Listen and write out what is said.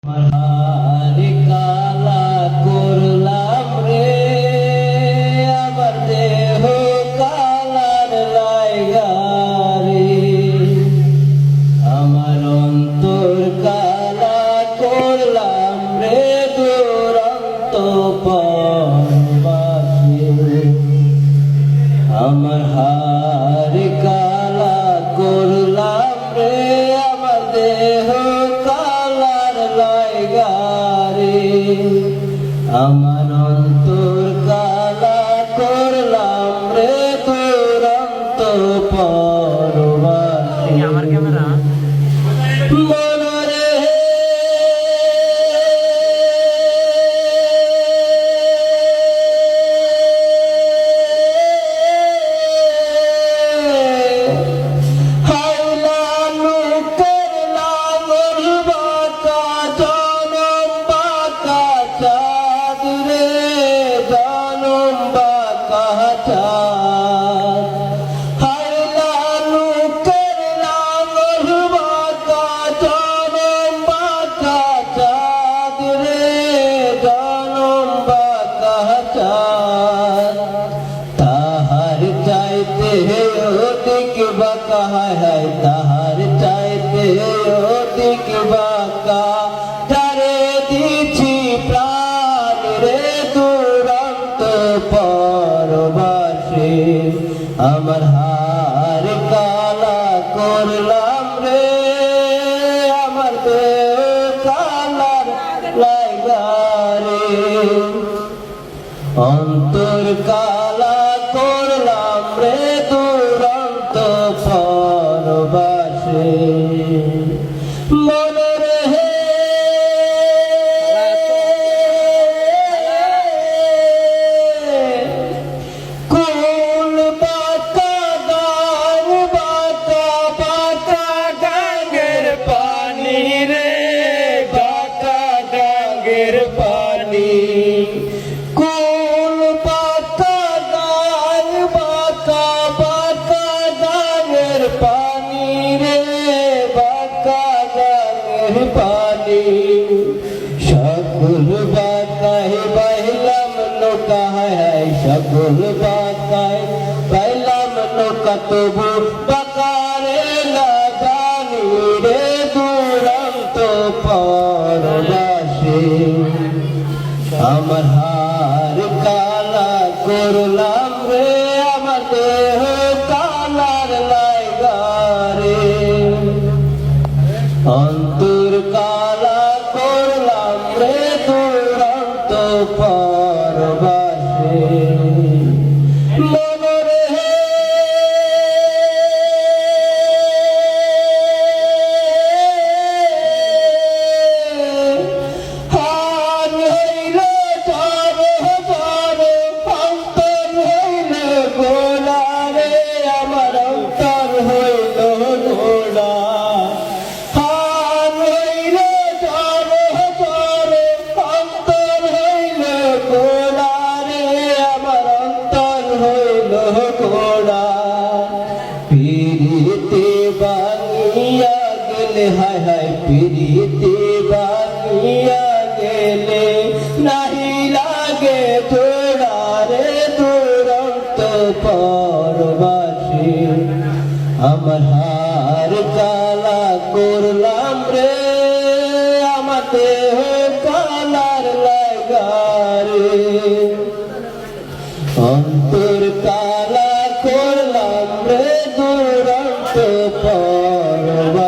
হারি কালা করলাম রে আমার দেহ কালার লাইগারে আমার অন্তর কালা করলাম রে দুরন্ত পরবাসী আমার হারি কালা করলাম রে আমার দেহ আমার অন্তর কালা করলাম রে দুরন্ত পরবাসী আমার ক্যামেরা মনরে তাহার চাইতে অধিক বাঁকা হায় তাহার চাইতে অধিক বাঁকা তারে দিছি প্রাণ রে দুরন্ত পরবাসী আমার হার কালা করলাম রে আমার দেহ কালার লাইগারে অন্তর কালা করলাম রে দুরন্ত পরবাসী মনরে কোন বাঁকা গান বাঁকা বাঁকা গাঙ্গের পানি রে বাঁকা গাঙ্গের পানি পানি রে বাঁকা গানের পানি সকল বাঁকায় বাইলাম নৌকা হায় সকল বাঁকায় বাইলাম নৌকা তবু বাঁকারে না জানি রে দুরন্ত পরবাসী আমার হার কালা করলাম রে আমার দেহ কালার লাইগারে অন্তর কালা করলাম রে দুরন্ত পরবাসী মনরে হার হইল তারে বারে অন্তর হইল গোলা রে আমার অন্তর হইল গোলা হার হইল তারে বারে অন্তর হইল গোলা রে আমার অন্তর হইল গোলা পিরিতে বানিয়া গেলে হায় হায় পিরিতে বানিয়া গেলে নাহি লাগে জোড়া রে দুরন্ত পরবাসী আমার হার কালা করলাম রে আমার দেহ কালার লাইগারে অন্তর কালা করলাম রে দুরন্ত পরবাসী।